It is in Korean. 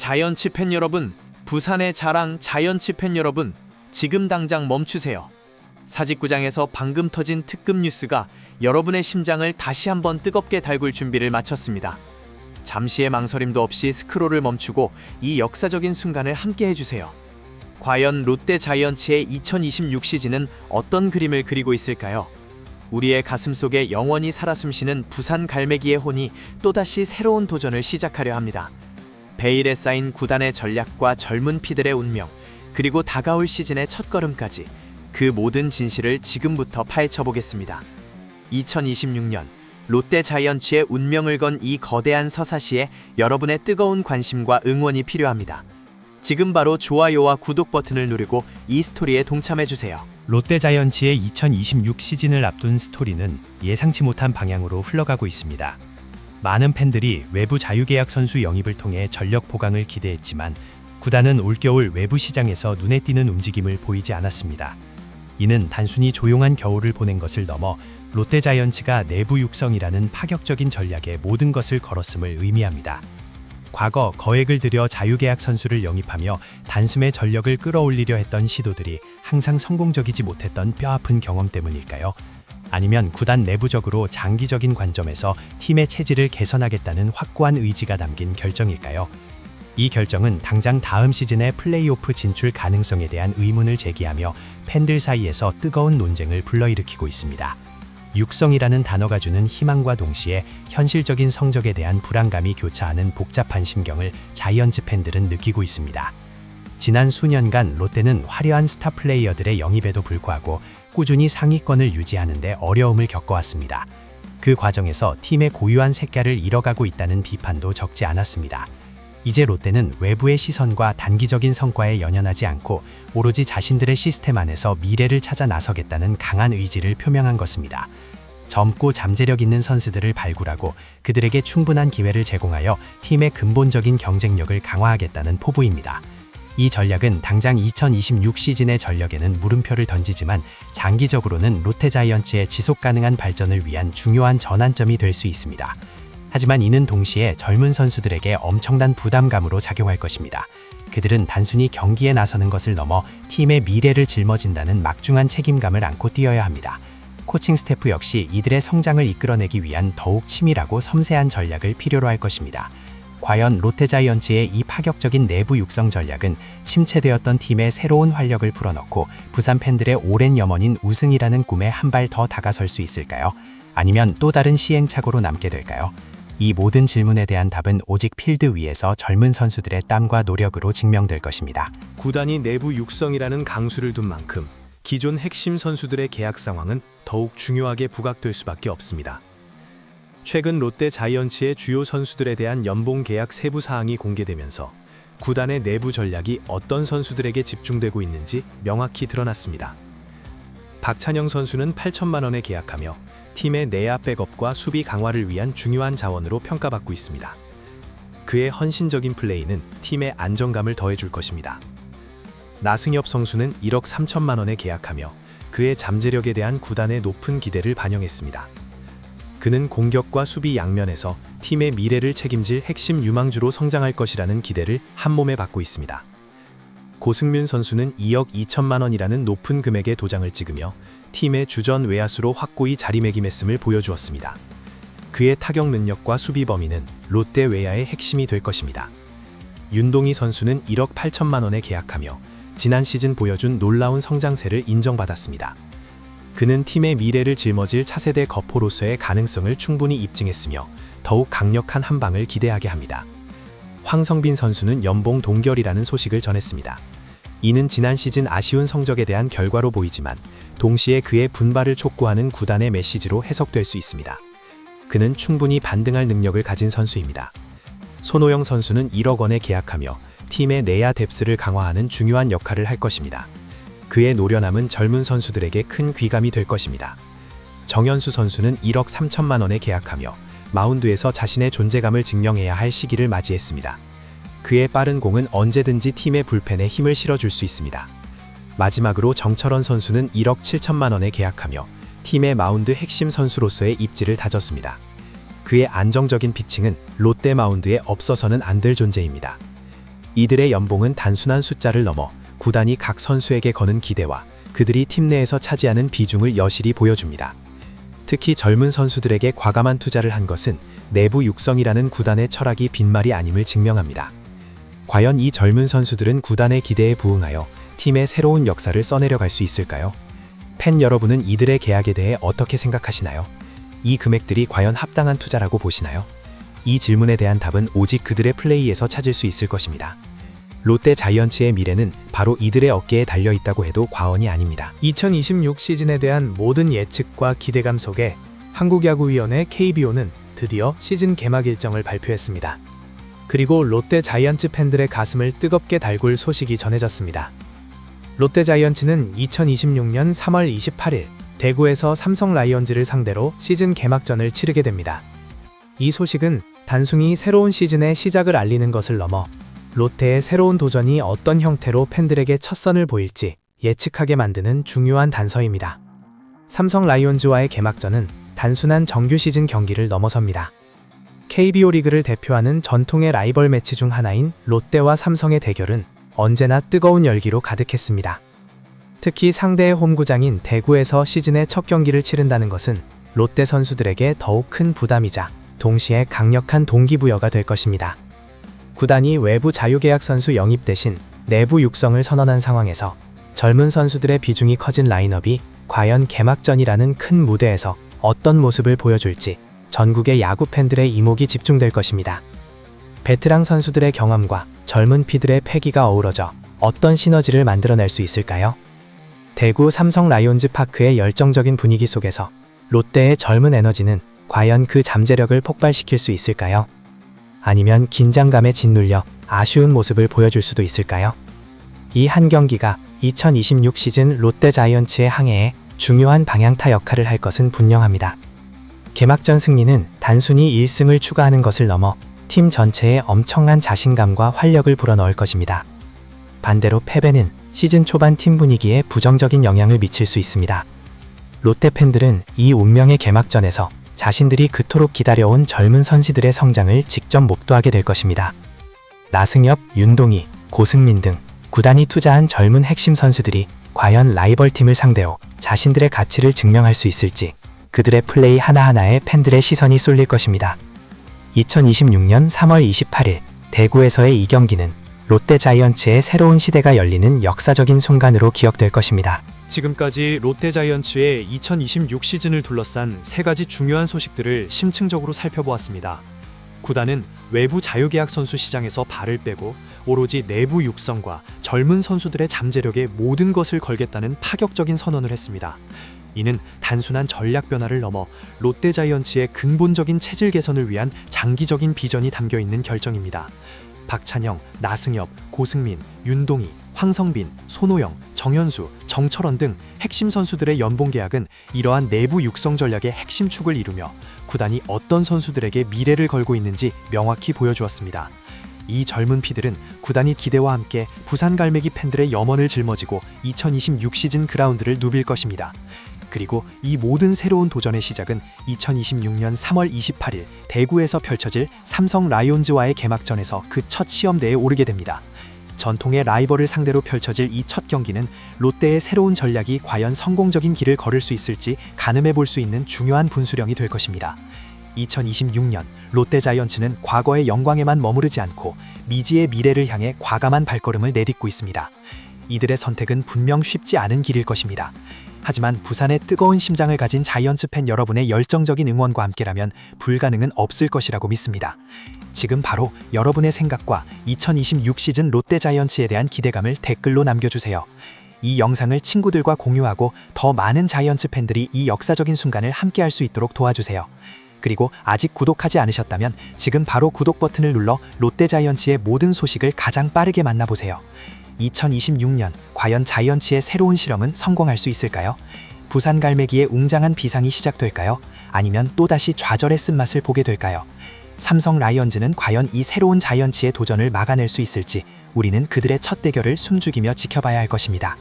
자이언츠 팬 여러분, 부산의 자랑 자이언츠 팬 여러분, 지금 당장 멈추세요. 사직구장에서 방금 터진 특급 뉴스가 여러분의 심장을 다시 한번 뜨겁게 달굴 준비를 마쳤습니다. 잠시의 망설임도 없이 스크롤을 멈추고 이 역사적인 순간을 함께 해주세요. 과연 롯데 자이언츠의 2026 시즌은 어떤 그림을 그리고 있을까요? 우리의 가슴속에 영원히 살아 숨쉬는 부산 갈매기의 혼이 또다시 새로운 도전을 시작하려 합니다. 베일에 쌓인 구단의 전략과 젊은 피들의 운명, 그리고 다가올 시즌의 첫걸음까지 그 모든 진실을 지금부터 파헤쳐보겠습니다. 2026년 롯데 자이언츠의 운명을 건 이 거대한 서사시에 여러분의 뜨거운 관심과 응원이 필요합니다. 지금 바로 좋아요와 구독 버튼을 누르고 이 스토리에 동참해주세요. 롯데 자이언츠의 2026 시즌을 앞둔 스토리는 예상치 못한 방향으로 흘러가고 있습니다. 많은 팬들이 외부 자유계약 선수 영입을 통해 전력 보강을 기대했지만 구단은 올겨울 외부 시장에서 눈에 띄는 움직임을 보이지 않았습니다. 이는 단순히 조용한 겨울을 보낸 것을 넘어 롯데 자이언츠가 내부 육성이라는 파격적인 전략에 모든 것을 걸었음을 의미합니다. 과거 거액을 들여 자유계약 선수를 영입하며 단숨에 전력을 끌어올리려 했던 시도들이 항상 성공적이지 못했던 뼈아픈 경험 때문일까요? 아니면 구단 내부적으로 장기적인 관점에서 팀의 체질을 개선하겠다는 확고한 의지가 담긴 결정일까요? 이 결정은 당장 다음 시즌의 플레이오프 진출 가능성에 대한 의문을 제기하며 팬들 사이에서 뜨거운 논쟁을 불러일으키고 있습니다. 육성이라는 단어가 주는 희망과 동시에 현실적인 성적에 대한 불안감이 교차하는 복잡한 심경을 자이언츠 팬들은 느끼고 있습니다. 지난 수년간 롯데는 화려한 스타 플레이어들의 영입에도 불구하고 꾸준히 상위권을 유지하는 데 어려움을 겪어왔습니다. 그 과정에서 팀의 고유한 색깔을 잃어가고 있다는 비판도 적지 않았습니다. 이제 롯데는 외부의 시선과 단기적인 성과에 연연하지 않고 오로지 자신들의 시스템 안에서 미래를 찾아 나서겠다는 강한 의지를 표명한 것입니다. 젊고 잠재력 있는 선수들을 발굴하고 그들에게 충분한 기회를 제공하여 팀의 근본적인 경쟁력을 강화하겠다는 포부입니다. 이 전략은 당장 2026 시즌의 전력에는 물음표를 던지지만 장기적으로는 롯데 자이언츠의 지속 가능한 발전을 위한 중요한 전환점이 될 수 있습니다. 하지만 이는 동시에 젊은 선수들에게 엄청난 부담감으로 작용할 것입니다. 그들은 단순히 경기에 나서는 것을 넘어 팀의 미래를 짊어진다는 막중한 책임감을 안고 뛰어야 합니다. 코칭 스태프 역시 이들의 성장을 이끌어내기 위한 더욱 치밀하고 섬세한 전략을 필요로 할 것입니다. 과연 롯데 자이언츠의 이 파격적인 내부 육성 전략은 침체되었던 팀의 새로운 활력을 불어넣고 부산 팬들의 오랜 염원인 우승이라는 꿈에 한 발 더 다가설 수 있을까요? 아니면 또 다른 시행착오로 남게 될까요? 이 모든 질문에 대한 답은 오직 필드 위에서 젊은 선수들의 땀과 노력으로 증명될 것입니다. 구단이 내부 육성이라는 강수를 둔 만큼 기존 핵심 선수들의 계약 상황은 더욱 중요하게 부각될 수밖에 없습니다. 최근 롯데 자이언츠의 주요 선수들에 대한 연봉 계약 세부 사항이 공개되면서 구단의 내부 전략이 어떤 선수들에게 집중되고 있는지 명확히 드러났습니다. 박찬영 선수는 8천만 원에 계약하며 팀의 내야 백업과 수비 강화를 위한 중요한 자원으로 평가받고 있습니다. 그의 헌신적인 플레이는 팀의 안정감을 더해줄 것입니다. 나승엽 선수는 1억 3천만 원에 계약하며 그의 잠재력에 대한 구단의 높은 기대를 반영했습니다. 그는 공격과 수비 양면에서 팀의 미래를 책임질 핵심 유망주로 성장할 것이라는 기대를 한몸에 받고 있습니다. 고승민 선수는 2억 2천만 원이라는 높은 금액의 도장을 찍으며 팀의 주전 외야수로 확고히 자리매김했음을 보여주었습니다. 그의 타격 능력과 수비 범위는 롯데 외야의 핵심이 될 것입니다. 윤동희 선수는 1억 8천만 원에 계약하며 지난 시즌 보여준 놀라운 성장세를 인정받았습니다. 그는 팀의 미래를 짊어질 차세대 거포로서의 가능성을 충분히 입증했으며 더욱 강력한 한 방을 기대하게 합니다. 황성빈 선수는 연봉 동결이라는 소식을 전했습니다. 이는 지난 시즌 아쉬운 성적에 대한 결과로 보이지만 동시에 그의 분발을 촉구하는 구단의 메시지로 해석될 수 있습니다. 그는 충분히 반등할 능력을 가진 선수입니다. 손호영 선수는 1억 원에 계약하며 팀의 내야 뎁스를 강화하는 중요한 역할을 할 것입니다. 그의 노련함은 젊은 선수들에게 큰 귀감이 될 것입니다. 정현수 선수는 1억 3천만 원에 계약하며 마운드에서 자신의 존재감을 증명해야 할 시기를 맞이했습니다. 그의 빠른 공은 언제든지 팀의 불펜에 힘을 실어줄 수 있습니다. 마지막으로 정철원 선수는 1억 7천만 원에 계약하며 팀의 마운드 핵심 선수로서의 입지를 다졌습니다. 그의 안정적인 피칭은 롯데 마운드에 없어서는 안 될 존재입니다. 이들의 연봉은 단순한 숫자를 넘어 구단이 각 선수에게 거는 기대와 그들이 팀 내에서 차지하는 비중을 여실히 보여줍니다. 특히 젊은 선수들에게 과감한 투자를 한 것은 내부 육성이라는 구단의 철학이 빈말이 아님을 증명합니다. 과연 이 젊은 선수들은 구단의 기대에 부응하여 팀의 새로운 역사를 써내려갈 수 있을까요? 팬 여러분은 이들의 계약에 대해 어떻게 생각하시나요? 이 금액들이 과연 합당한 투자라고 보시나요? 이 질문에 대한 답은 오직 그들의 플레이에서 찾을 수 있을 것입니다. 롯데 자이언츠의 미래는 바로 이들의 어깨에 달려 있다고 해도 과언이 아닙니다. 2026 시즌에 대한 모든 예측과 기대감 속에 한국야구위원회 KBO는 드디어 시즌 개막 일정을 발표했습니다. 그리고 롯데 자이언츠 팬들의 가슴을 뜨겁게 달굴 소식이 전해졌습니다. 롯데 자이언츠는 2026년 3월 28일 대구에서 삼성 라이온즈를 상대로 시즌 개막전을 치르게 됩니다. 이 소식은 단순히 새로운 시즌의 시작을 알리는 것을 넘어 롯데의 새로운 도전이 어떤 형태로 팬들에게 첫 선을 보일지 예측하게 만드는 중요한 단서입니다. 삼성 라이온즈와의 개막전은 단순한 정규 시즌 경기를 넘어섭니다. KBO 리그를 대표하는 전통의 라이벌 매치 중 하나인 롯데와 삼성의 대결은 언제나 뜨거운 열기로 가득했습니다. 특히 상대의 홈구장인 대구에서 시즌의 첫 경기를 치른다는 것은 롯데 선수들에게 더욱 큰 부담이자 동시에 강력한 동기부여가 될 것입니다. 구단이 외부 자유계약 선수 영입 대신 내부 육성을 선언한 상황에서 젊은 선수들의 비중이 커진 라인업이 과연 개막전이라는 큰 무대에서 어떤 모습을 보여줄지 전국의 야구 팬들의 이목이 집중될 것입니다. 베테랑 선수들의 경험과 젊은 피들의 패기가 어우러져 어떤 시너지를 만들어낼 수 있을까요? 대구 삼성 라이온즈 파크의 열정적인 분위기 속에서 롯데의 젊은 에너지는 과연 그 잠재력을 폭발시킬 수 있을까요? 아니면 긴장감에 짓눌려 아쉬운 모습을 보여줄 수도 있을까요? 이 한 경기가 2026 시즌 롯데 자이언츠의 항해에 중요한 방향타 역할을 할 것은 분명합니다. 개막전 승리는 단순히 1승을 추가하는 것을 넘어 팀 전체에 엄청난 자신감과 활력을 불어넣을 것입니다. 반대로 패배는 시즌 초반 팀 분위기에 부정적인 영향을 미칠 수 있습니다. 롯데 팬들은 이 운명의 개막전에서 자신들이 그토록 기다려온 젊은 선수들의 성장을 직접 목도하게 될 것입니다. 나승엽, 윤동희, 고승민 등 구단이 투자한 젊은 핵심 선수들이 과연 라이벌 팀을 상대로 자신들의 가치를 증명할 수 있을지 그들의 플레이 하나하나에 팬들의 시선이 쏠릴 것입니다. 2026년 3월 28일 대구에서의 이 경기는 롯데 자이언츠의 새로운 시대가 열리는 역사적인 순간으로 기억될 것입니다. 지금까지 롯데 자이언츠의 2026 시즌을 둘러싼 세 가지 중요한 소식들을 심층적으로 살펴보았습니다. 구단은 외부 자유계약 선수 시장에서 발을 빼고 오로지 내부 육성과 젊은 선수들의 잠재력에 모든 것을 걸겠다는 파격적인 선언을 했습니다. 이는 단순한 전략 변화를 넘어 롯데 자이언츠의 근본적인 체질 개선을 위한 장기적인 비전이 담겨 있는 결정입니다. 박찬영, 나승엽, 고승민, 윤동희, 황성빈, 손호영, 정현수, 정철원 등 핵심 선수들의 연봉 계약은 이러한 내부 육성 전략의 핵심 축을 이루며 구단이 어떤 선수들에게 미래를 걸고 있는지 명확히 보여주었습니다. 이 젊은 피들은 구단이 기대와 함께 부산 갈매기 팬들의 염원을 짊어지고 2026 시즌 그라운드를 누빌 것입니다. 그리고 이 모든 새로운 도전의 시작은 2026년 3월 28일 대구에서 펼쳐질 삼성 라이온즈와의 개막전에서 그 첫 시험대에 오르게 됩니다. 전통의 라이벌을 상대로 펼쳐질 이 첫 경기는 롯데의 새로운 전략이 과연 성공적인 길을 걸을 수 있을지 가늠해 볼 수 있는 중요한 분수령이 될 것입니다. 2026년 롯데 자이언츠는 과거의 영광에만 머무르지 않고 미지의 미래를 향해 과감한 발걸음을 내딛고 있습니다. 이들의 선택은 분명 쉽지 않은 길일 것입니다. 하지만 부산의 뜨거운 심장을 가진 자이언츠 팬 여러분의 열정적인 응원과 함께라면 불가능은 없을 것이라고 믿습니다. 지금 바로 여러분의 생각과 2026 시즌 롯데 자이언츠에 대한 기대감을 댓글로 남겨주세요. 이 영상을 친구들과 공유하고 더 많은 자이언츠 팬들이 이 역사적인 순간을 함께할 수 있도록 도와주세요. 그리고 아직 구독하지 않으셨다면 지금 바로 구독 버튼을 눌러 롯데 자이언츠의 모든 소식을 가장 빠르게 만나보세요. 2026년 과연 자이언츠의 새로운 실험은 성공할 수 있을까요? 부산 갈매기의 웅장한 비상이 시작될까요? 아니면 또다시 좌절의 쓴맛을 보게 될까요? 삼성 라이온즈는 과연 이 새로운 자이언츠의 도전을 막아낼 수 있을지 우리는 그들의 첫 대결을 숨죽이며 지켜봐야 할 것입니다.